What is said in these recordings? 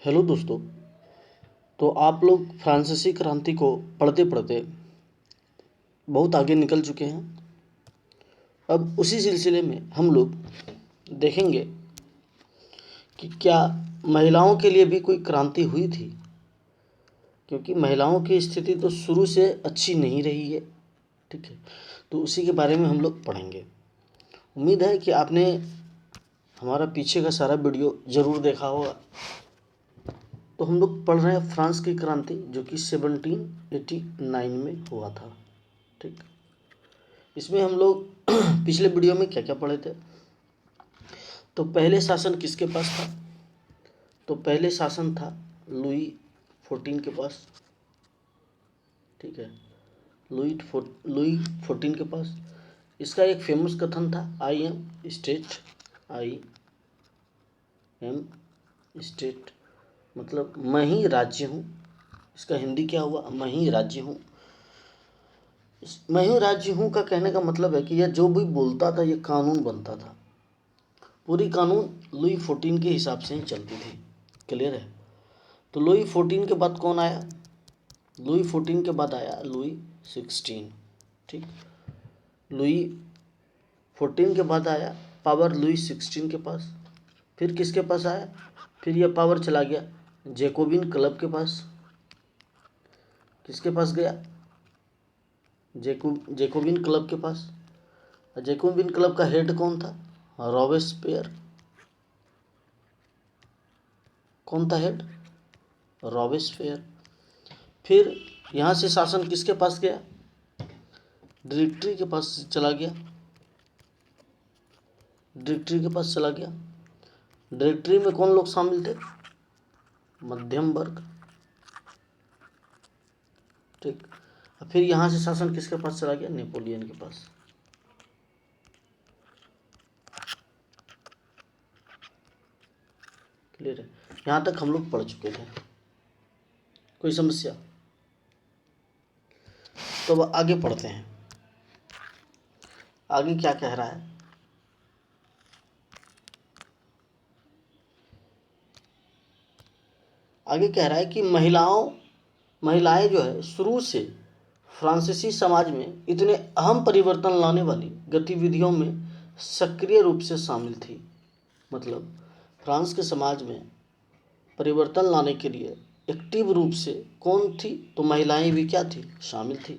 Hello दोस्तों। तो आप लोग फ्रांसीसी क्रांति को पढ़ते पढ़ते बहुत आगे निकल चुके हैं। अब उसी सिलसिले में हम लोग देखेंगे कि क्या महिलाओं के लिए भी कोई क्रांति हुई थी, क्योंकि महिलाओं की स्थिति तो शुरू से अच्छी नहीं रही है। ठीक है, तो उसी के बारे में हम लोग पढ़ेंगे। उम्मीद है कि आपने हमारा पीछे का सारा वीडियो ज़रूर देखा होगा। तो हम लोग पढ़ रहे हैं फ्रांस की क्रांति, जो कि 1789 में हुआ था। ठीक, इसमें हम लोग पिछले वीडियो में क्या क्या पढ़े थे। तो पहले शासन किसके पास था? तो पहले शासन था लुई 14 के पास। ठीक है, लुई 14 के पास। इसका एक फेमस कथन था, आई एम स्टेट, मतलब मैं ही राज्य हूँ। इसका हिंदी क्या हुआ? मैं ही राज्य हूँ। मैं ही राज्य हूँ का कहने का मतलब है कि यह जो भी बोलता था यह कानून बनता था। पूरी कानून लुई 14 के हिसाब से ही चलती थी। क्लियर है? तो लुई 14 के बाद कौन आया? लुई 14 के बाद आया लुई 16। ठीक, लुई 14 के बाद आया पावर लुई 16 के पास। फिर किसके पास आया? फिर यह पावर चला गया जैकोबिन क्लब के पास। किसके पास गया? जैकोबिन क्लब के पास। जैकोबिन क्लब का हेड कौन था? रॉबेस्पियर। कौन था हेड? रॉबेस्पियर। फिर यहाँ से शासन किसके पास गया? डिरेक्टरी के पास चला गया। डिरेक्टरी के पास चला गया। डिरेक्टरी में कौन लोग शामिल थे? मध्यम वर्ग। ठीक, फिर यहाँ से शासन किसके पास चला गया? नेपोलियन के पास। क्लियर है? यहाँ तक हम लोग पढ़ चुके थे। कोई समस्या? तो अब आगे पढ़ते हैं। आगे क्या कह रहा है? आगे कह रहा है कि महिलाएं जो है शुरू से फ्रांसीसी समाज में इतने अहम परिवर्तन लाने वाली गतिविधियों में सक्रिय रूप से शामिल थी। मतलब फ्रांस के समाज में परिवर्तन लाने के लिए एक्टिव रूप से कौन थी? तो महिलाएं भी क्या थी? शामिल थी।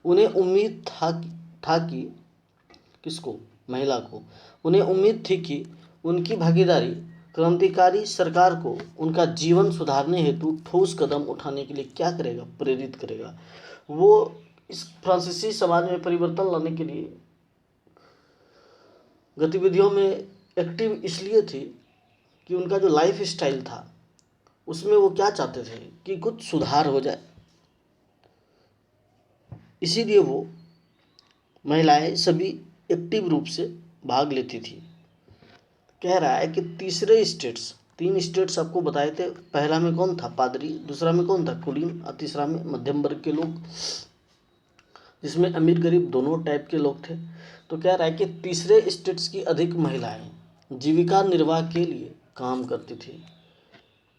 उन्हें उम्मीद था कि किसको? महिला को। उन्हें उम्मीद थी कि उनकी भागीदारी क्रांतिकारी सरकार को उनका जीवन सुधारने हेतु ठोस कदम उठाने के लिए क्या करेगा? प्रेरित करेगा। वो इस फ्रांसीसी समाज में परिवर्तन लाने के लिए गतिविधियों में एक्टिव इसलिए थी कि उनका जो लाइफ स्टाइल था उसमें वो क्या चाहते थे कि कुछ सुधार हो जाए। इसीलिए वो महिलाएं सभी एक्टिव रूप से भाग लेती थी। कह रहा है कि तीन स्टेट्स आपको बताए थे। पहला में कौन था? पादरी। दूसरा में कौन था? कुलीन। और तीसरा में मध्यम वर्ग के लोग, जिसमें अमीर गरीब दोनों टाइप के लोग थे। तो कह रहा है कि तीसरे स्टेट्स की अधिक महिलाएं जीविका निर्वाह के लिए काम करती थी।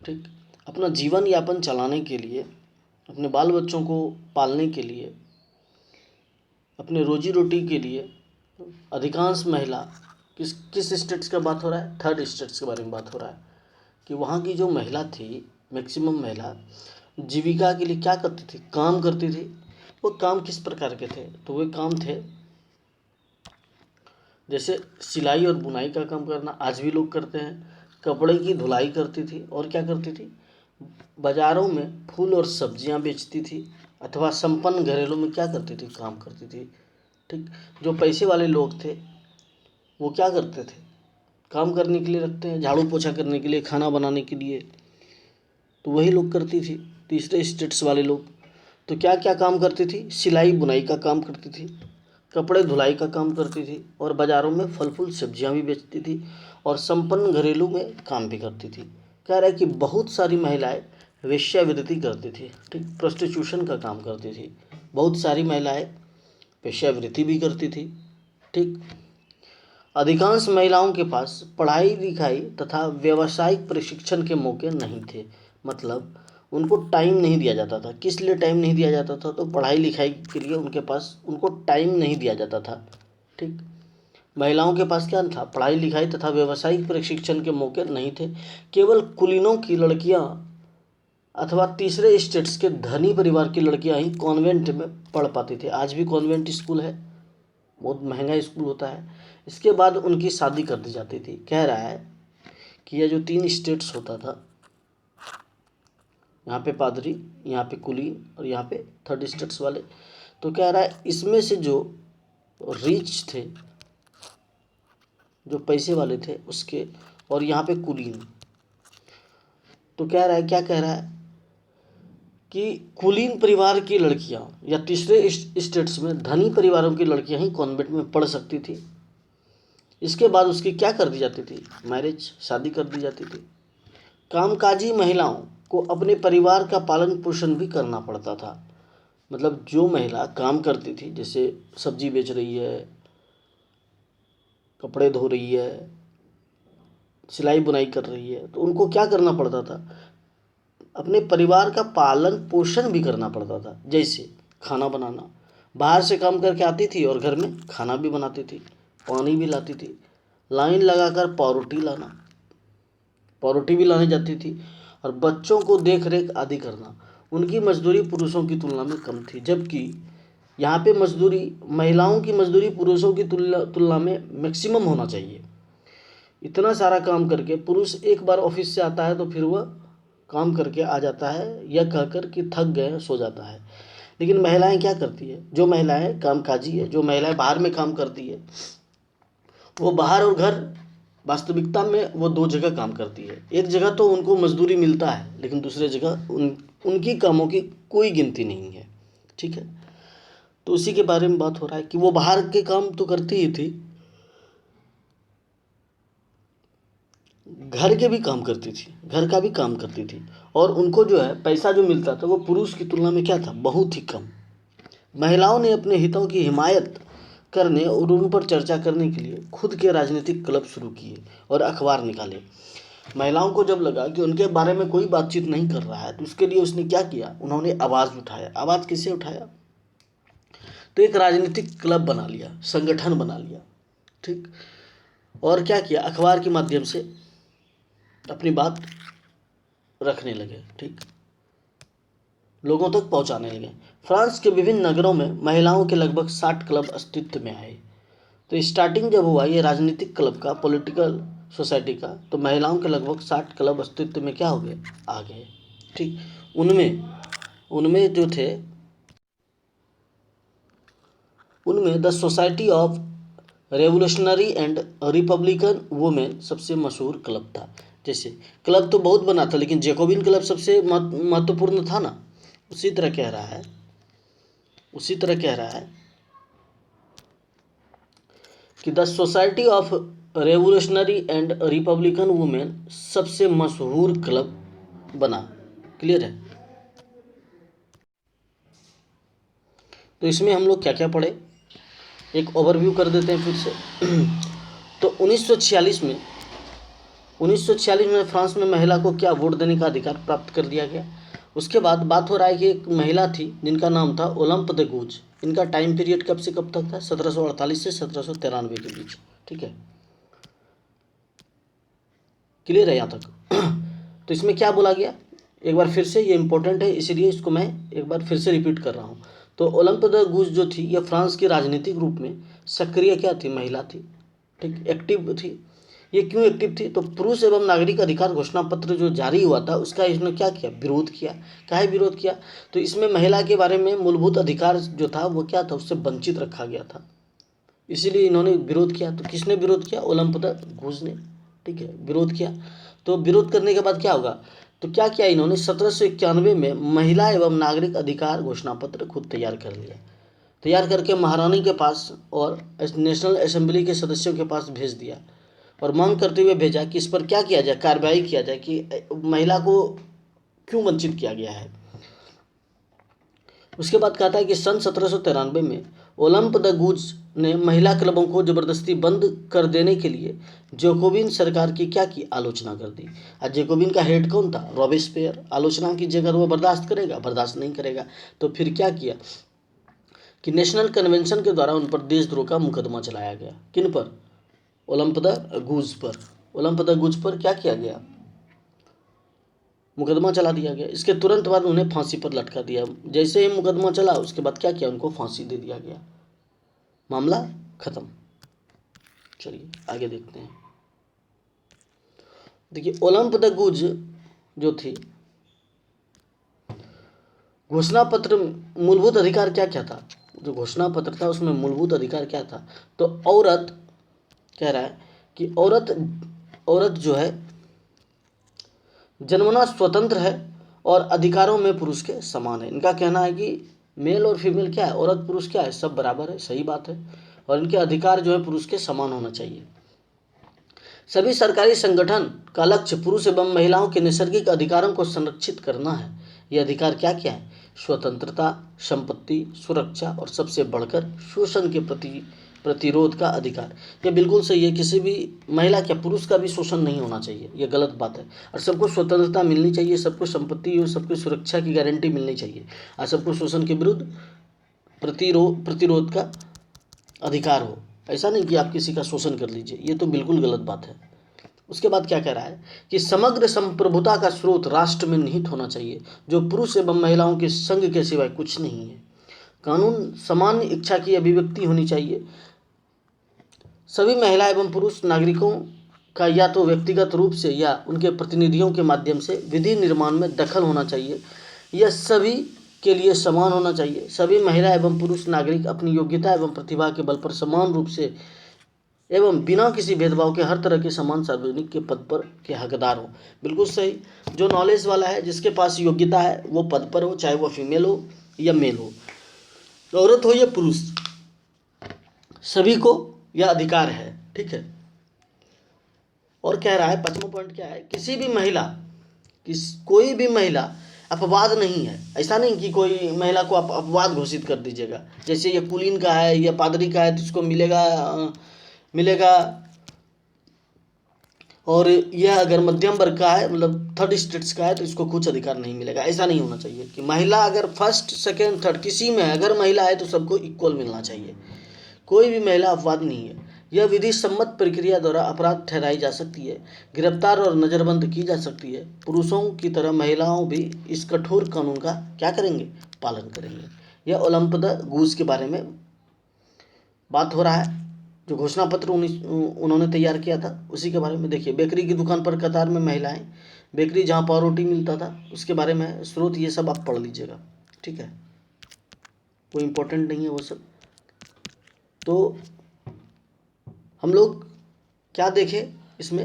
ठीक, अपना जीवन यापन चलाने के लिए, अपने बाल बच्चों को पालने के लिए, अपने रोजी रोटी के लिए अधिकांश महिला किस स्टेट्स का बात हो रहा है? थर्ड स्टेट्स के बारे में बात हो रहा है कि वहाँ की जो महिला थी, मैक्सिमम महिला जीविका के लिए क्या करती थी? काम करती थी। वो काम किस प्रकार के थे? तो वे काम थे जैसे सिलाई और बुनाई का काम करना, आज भी लोग करते हैं। कपड़े की धुलाई करती थी। और क्या करती थी? बाज़ारों में फूल और सब्जियां बेचती थी। अथवा संपन्न घरेलों में क्या करती थी? काम करती थी। ठीक, जो पैसे वाले लोग थे वो क्या करते थे? काम करने के लिए रखते हैं, झाड़ू पोछा करने के लिए, खाना बनाने के लिए, तो वही लोग करती थी तीसरे स्टेट्स वाले लोग। तो क्या क्या काम करती थी? सिलाई बुनाई का काम करती थी, कपड़े धुलाई का काम करती थी, और बाज़ारों में फल फूल सब्जियां भी बेचती थी, और संपन्न घरेलू में काम भी करती थी। कह रहा है कि बहुत सारी महिलाएं वेश्यावृत्ति करती थी। ठीक, प्रोस्टिट्यूशन का काम करती थी। बहुत सारी महिलाएं वेश्यावृत्ति भी करती थी। ठीक, अधिकांश महिलाओं के पास पढ़ाई लिखाई तथा व्यावसायिक प्रशिक्षण के मौके नहीं थे। मतलब उनको टाइम नहीं दिया जाता था। किस लिए टाइम नहीं दिया जाता था? तो पढ़ाई लिखाई के लिए उनके पास उनको टाइम नहीं दिया जाता था। ठीक, महिलाओं के पास क्या था? पढ़ाई लिखाई तथा व्यावसायिक प्रशिक्षण के मौके नहीं थे। केवल कुलीनों की लड़कियां अथवा तीसरे स्टेट्स के धनी परिवार की लड़कियां ही कॉन्वेंट में पढ़ पाती थी। आज भी कॉन्वेंट स्कूल है, बहुत महंगा स्कूल होता है। इसके बाद उनकी शादी कर दी जाती थी। कह रहा है कि यह जो 3 स्टेट्स होता था, यहाँ पे पादरी, यहाँ पे कुलीन और यहाँ पे थर्ड स्टेट्स वाले, तो कह रहा है इसमें से जो रिच थे, जो पैसे वाले थे उसके, और यहाँ पे कुलीन, तो कह रहा है, क्या कह रहा है कि कुलीन परिवार की लड़कियां या तीसरे स्टेट्स में धनी परिवारों की लड़कियां ही कॉन्वेंट में पढ़ सकती थी। इसके बाद उसकी क्या कर दी जाती थी? मैरिज, शादी कर दी जाती थी। कामकाजी महिलाओं को अपने परिवार का पालन पोषण भी करना पड़ता था। मतलब जो महिला काम करती थी, जैसे सब्जी बेच रही है, कपड़े धो रही है, सिलाई बुनाई कर रही है, तो उनको क्या करना पड़ता था? अपने परिवार का पालन पोषण भी करना पड़ता था। जैसे खाना बनाना, बाहर से काम करके आती थी और घर में खाना भी बनाती थी, पानी भी लाती थी, लाइन लगाकर पावरोटी भी लाने जाती थी, और बच्चों को देख रेख आदि करना। उनकी मजदूरी पुरुषों की तुलना में कम थी। जबकि यहाँ पे मजदूरी, महिलाओं की मजदूरी पुरुषों की तुलना में मैक्सिमम होना चाहिए। इतना सारा काम करके पुरुष एक बार ऑफिस से आता है तो फिर वह काम करके आ जाता है, यह कहकर कि थक गए, सो जाता है। लेकिन महिलाएं क्या करती है? जो महिलाएं कामकाजी है, जो महिलाएं बाहर में काम करती है, वो बाहर और घर, वास्तविकता में वो 2 जगह काम करती है। एक जगह तो उनको मजदूरी मिलता है, लेकिन दूसरे जगह उनकी कामों की कोई गिनती नहीं है। ठीक है, तो उसी के बारे में बात हो रहा है कि वो बाहर के काम तो करती ही थी, घर के भी काम करती थी, घर का भी काम करती थी, और उनको जो है पैसा जो मिलता था वो पुरुष की तुलना में क्या था? बहुत ही कम। महिलाओं ने अपने हितों की हिमायत करने और उन पर चर्चा करने के लिए खुद के राजनीतिक क्लब शुरू किए और अखबार निकाले। महिलाओं को जब लगा कि उनके बारे में कोई बातचीत नहीं कर रहा है, तो उसके लिए उसने क्या किया? उन्होंने आवाज़ उठाया। आवाज़ किसे उठाया? तो एक राजनीतिक क्लब बना लिया, संगठन बना लिया। ठीक, और क्या किया? अखबार के माध्यम से अपनी बात रखने लगे। ठीक, लोगों तक पहुंचाने लगे। फ्रांस के विभिन्न नगरों में महिलाओं के लगभग 60 क्लब अस्तित्व में आए। तो स्टार्टिंग जब हुआ ये राजनीतिक क्लब का, पॉलिटिकल सोसाइटी का, तो महिलाओं के लगभग 60 क्लब अस्तित्व में क्या हो गए? आ गए। ठीक, उनमें उनमें जो थे, उनमें the society of revolutionary and Republican women सबसे मशहूर क्लब था। जैसे क्लब तो बहुत बना था, लेकिन जैकोबिन क्लब सबसे महत्वपूर्ण था ना। उसी तरह कह रहा है कि the society of revolutionary and Republican women सबसे मशहूर क्लब बना। क्लियर है? तो इसमें हम लोग क्या क्या पढ़े, एक ओवरव्यू कर देते हैं फिर से। तो 1946 में फ्रांस में महिला को क्या वोट देने का अधिकार प्राप्त कर दिया गया। उसके बाद बात हो रहा है कि एक महिला थी जिनका नाम था ओलंप द गूज। इनका टाइम पीरियड कब से कब तक था? 1748 से 1793 के बीच। ठीक है, क्लियर है यहाँ तक? तो इसमें क्या बोला गया, एक बार फिर से, ये इंपॉर्टेंट है इसीलिए इसको मैं एक बार फिर से रिपीट कर रहा हूँ। तो ओलंप द गूज जो थी, यह फ्रांस की राजनीतिक रूप में सक्रिय क्या थी? महिला थी। ठीक, एक्टिव थी। ये क्यों एक्टिव थी? तो पुरुष एवं नागरिक अधिकार घोषणा पत्र जो जारी हुआ था, उसका इसने क्या किया? विरोध किया। काहे विरोध किया? तो इसमें महिला के बारे में मूलभूत अधिकार जो था वो क्या था? उससे वंचित रखा गया था, इसीलिए इन्होंने विरोध किया। तो किसने विरोध किया? ओलंप द गूज ने। ठीक है, विरोध किया। तो विरोध करने के बाद क्या होगा? तो क्या किया इन्होंने? 1791 में महिला एवं नागरिक अधिकार घोषणा पत्र खुद तैयार कर लिया। तैयार करके महारानी के पास और नेशनल असेंबली के सदस्यों के पास भेज दिया, और मांग करते हुए भेजा कि इस पर क्या किया जाए, कार्रवाई किया जाए कि महिला को क्यों वंचित किया गया है। उसके बाद कहता है कि सन 1793 में ओलंप द गूज ने महिला क्लबों को जबरदस्ती बंद कर देने के लिए जैकोबिन सरकार की क्या की आलोचना कर दी। और जैकोबिन का हेड कौन था? रॉबेस्पियर। आलोचना की जगह वो बर्दाश्त करेगा? बर्दाश्त नहीं करेगा। तो फिर क्या किया कि नेशनल कन्वेंशन के द्वारा उन पर देशद्रोह का मुकदमा चलाया गया। किन पर? ओलंप द गूज पर। ओलंप द गूज पर क्या किया गया? मुकदमा चला दिया गया। इसके तुरंत बाद उन्हें फांसी पर लटका दिया। जैसे ही मुकदमा चला उसके बाद क्या किया? उनको फांसी दे दिया गया। मामला खत्म। चलिए आगे देखते हैं। देखिए ओलंप द गूज जो थी, घोषणा पत्र मूलभूत अधिकार क्या क्या था? जो घोषणा पत्र था उसमें मूलभूत अधिकार क्या था? तो औरत कह रहा है कि औरत जो है जन्मना स्वतंत्र है और अधिकारों में पुरुष के समान है। इनका कहना है कि मेल और फीमेल क्या है? औरत पुरुष क्या है? सब बराबर है। सही बात है। और इनके अधिकार जो है पुरुष के समान होना चाहिए। सभी सरकारी संगठन का लक्ष्य पुरुष एवं महिलाओं के नैसर्गिक अधिकारों को संरक्षित करना है। ये अधिकार क्या क्या है? स्वतंत्रता, संपत्ति, सुरक्षा और सबसे बढ़कर शोषण के प्रति प्रतिरोध का अधिकार। ये बिल्कुल सही है। किसी भी महिला क्या पुरुष का भी शोषण नहीं होना चाहिए, ये गलत बात है। और सबको स्वतंत्रता मिलनी चाहिए, सबको संपत्ति और सबको सुरक्षा की गारंटी मिलनी चाहिए और सबको शोषण के विरुद्ध प्रतिरोध का अधिकार हो। ऐसा नहीं कि आप किसी का शोषण कर लीजिए, ये तो बिल्कुल गलत बात है। उसके बाद क्या कह रहा है कि समग्र संप्रभुता का स्रोत राष्ट्र में निहित होना चाहिए, जो पुरुष एवं महिलाओं के संग के सिवाय कुछ नहीं है। कानून सामान्य इच्छा की अभिव्यक्ति होनी चाहिए। सभी महिला एवं पुरुष नागरिकों का या तो व्यक्तिगत रूप से या उनके प्रतिनिधियों के माध्यम से विधि निर्माण में दखल होना चाहिए। यह सभी के लिए समान होना चाहिए। सभी महिला एवं पुरुष नागरिक अपनी योग्यता एवं प्रतिभा के बल पर समान रूप से एवं बिना किसी भेदभाव के हर तरह के समान सार्वजनिक के पद पर के हकदार हो। बिल्कुल सही। जो नॉलेज वाला है, जिसके पास योग्यता है, वो पद पर हो, चाहे वो फीमेल हो या मेल हो, औरत हो या पुरुष, सभी को यह अधिकार है। ठीक है। और कह रहा है 5वां पॉइंट क्या है? किसी भी महिला कोई भी महिला अपवाद नहीं है। ऐसा नहीं कि कोई महिला को आप अपवाद घोषित कर दीजिएगा। जैसे ये कुलीन का है या पादरी का है तो इसको मिलेगा और यह अगर मध्यम वर्ग का है, मतलब थर्ड स्टेट्स का है, तो इसको कुछ अधिकार नहीं मिलेगा। ऐसा नहीं होना चाहिए कि महिला अगर फर्स्ट सेकेंड थर्ड किसी में अगर महिला है तो सबको इक्वल मिलना चाहिए। कोई भी महिला अपवाद नहीं है। यह विधि सम्मत प्रक्रिया द्वारा अपराध ठहराई जा सकती है, गिरफ्तार और नज़रबंद की जा सकती है। पुरुषों की तरह महिलाओं भी इस कठोर कानून का क्या करेंगे? पालन करेंगे। यह ओलंप द गूज के बारे में बात हो रहा है, जो घोषणा पत्र उन्होंने तैयार किया था उसी के बारे में। देखिए बेकरी की दुकान पर कतार में महिलाएं, बेकरी जहाँ पावरोटी मिलता था उसके बारे में स्रोत, ये सब आप पढ़ लीजिएगा। ठीक है, कोई इम्पोर्टेंट नहीं है वो सब। तो हम लोग क्या देखें इसमें,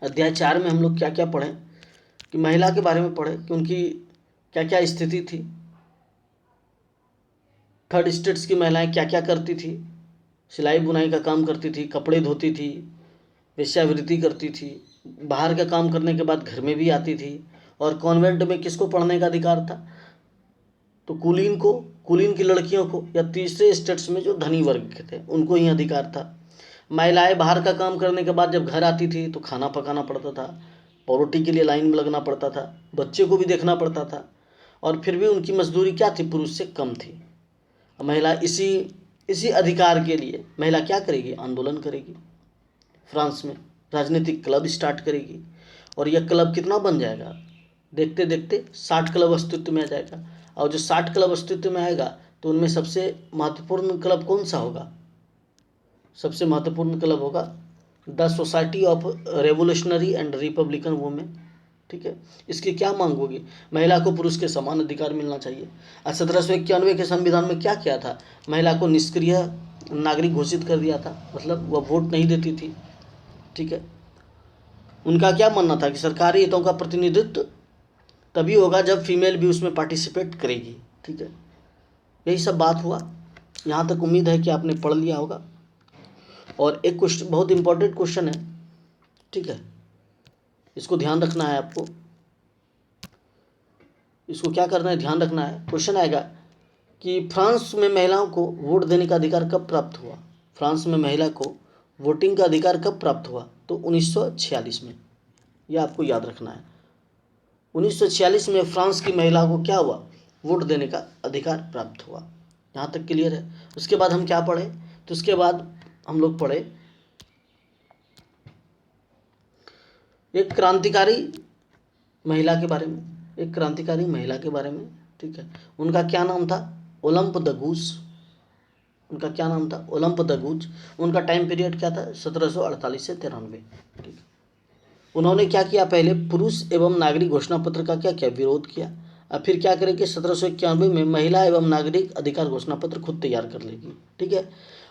अध्याय 4 में हम लोग क्या क्या पढ़ें कि महिला के बारे में पढ़ें कि उनकी क्या क्या स्थिति थी, थर्ड स्टेट्स की महिलाएं क्या क्या करती थी। सिलाई बुनाई का काम करती थी, कपड़े धोती थी, वेश्यावृत्ति करती थी, बाहर का काम करने के बाद घर में भी आती थी। और कॉन्वेंट में किसको पढ़ने का अधिकार था? तो कुलीन की लड़कियों को, या तीसरे स्टेट्स में जो धनी वर्ग के थे उनको ही अधिकार था। महिलाएं बाहर का काम करने के बाद जब घर आती थी तो खाना पकाना पड़ता था, परोटी के लिए लाइन में लगना पड़ता था, बच्चे को भी देखना पड़ता था, और फिर भी उनकी मजदूरी क्या थी? पुरुष से कम थी। महिला इसी अधिकार के लिए महिला क्या करेगी? आंदोलन करेगी। फ्रांस में राजनीतिक क्लब स्टार्ट करेगी और यह क्लब कितना बन जाएगा? देखते देखते 60 क्लब अस्तित्व में आ जाएगा। और जो 60 क्लब अस्तित्व में आएगा तो उनमें सबसे महत्वपूर्ण क्लब कौन सा होगा? सबसे महत्वपूर्ण क्लब होगा the society of revolutionary and Republican women. ठीक है, इसकी क्या मांग होगी? महिला को पुरुष के समान अधिकार मिलना चाहिए। और 1791 के संविधान में क्या किया था? महिला को निष्क्रिय नागरिक घोषित कर दिया था, मतलब वह वोट नहीं देती थी। ठीक है, उनका क्या मानना था कि सरकारी हितों का प्रतिनिधित्व तभी होगा जब फीमेल भी उसमें पार्टिसिपेट करेगी। ठीक है, यही सब बात हुआ। यहाँ तक उम्मीद है कि आपने पढ़ लिया होगा। और एक क्वेश्चन, बहुत इंपॉर्टेंट क्वेश्चन है, ठीक है, इसको ध्यान रखना है आपको। इसको क्या करना है, ध्यान रखना है। क्वेश्चन आएगा कि फ्रांस में महिलाओं को वोट देने का अधिकार कब प्राप्त हुआ। फ्रांस में महिला को वोटिंग का अधिकार कब प्राप्त हुआ, तो 1946 में। यह आपको याद रखना है। 1946 में फ्रांस की महिला को क्या हुआ, वोट देने का अधिकार प्राप्त हुआ। यहाँ तक क्लियर है। उसके बाद हम क्या पढ़े, तो उसके बाद हम लोग पढ़े एक क्रांतिकारी महिला के बारे में, एक क्रांतिकारी महिला के बारे में, ठीक है। उनका क्या नाम था, ओलंप द गूस। उनका क्या नाम था, ओलंप द गूज। उनका टाइम पीरियड क्या था, 1748 से 93, ठीक है। उन्होंने क्या किया, पहले पुरुष एवं नागरिक घोषणा पत्र का क्या किया, विरोध किया। और फिर क्या करेंगे, 1791 में महिला एवं नागरिक अधिकार घोषणा पत्र खुद तैयार कर लेगी, ठीक है।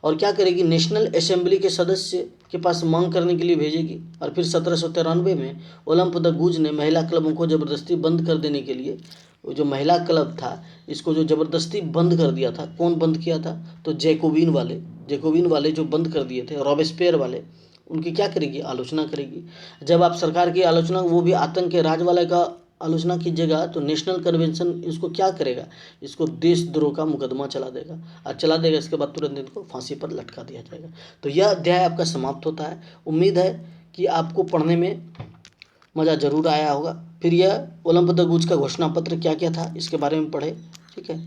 और क्या करेगी, नेशनल असेंबली के सदस्य के पास मांग करने के लिए भेजेगी। और फिर 1793 में ओलंप द गूज ने महिला क्लबों को ज़बरदस्ती बंद कर देने के लिए, वो जो महिला क्लब था इसको जो ज़बरदस्ती बंद कर दिया था, कौन बंद किया था, तो जैकोबिन वाले जो बंद कर दिए थे, रॉबेस्पियर वाले, उनकी क्या करेगी, आलोचना करेगी। जब आप सरकार की आलोचना, वो भी आतंक के राज वाले का आलोचना कीजिएगा, तो नेशनल कन्वेंशन इसको क्या करेगा, इसको देशद्रोह का मुकदमा चला देगा। और चला देगा, इसके बाद तुरंत इनको फांसी पर लटका दिया जाएगा। तो यह अध्याय आपका समाप्त होता है। उम्मीद है कि आपको पढ़ने में मज़ा जरूर आया होगा। फिर यह ओलंप द गूज का घोषणा पत्र क्या क्या था, इसके बारे में पढ़े, ठीक है।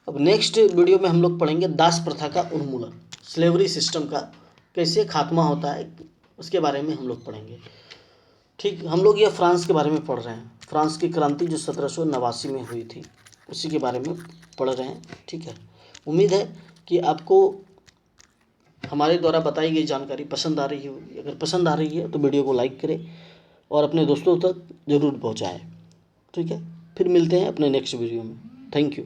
अब नेक्स्ट वीडियो में हम लोग पढ़ेंगे दास प्रथा का उन्मूलन, स्लेवरी सिस्टम का कैसे खात्मा होता है, उसके बारे में हम लोग पढ़ेंगे, ठीक। हम लोग ये फ्रांस के बारे में पढ़ रहे हैं, फ्रांस की क्रांति जो 1789 में हुई थी, उसी के बारे में पढ़ रहे हैं, ठीक है। उम्मीद है कि आपको हमारे द्वारा बताई गई जानकारी पसंद आ रही होगी। अगर पसंद आ रही है तो वीडियो को लाइक करें और अपने दोस्तों तक ज़रूर पहुंचाएं, ठीक है। फिर मिलते हैं अपने नेक्स्ट वीडियो में। Thank you.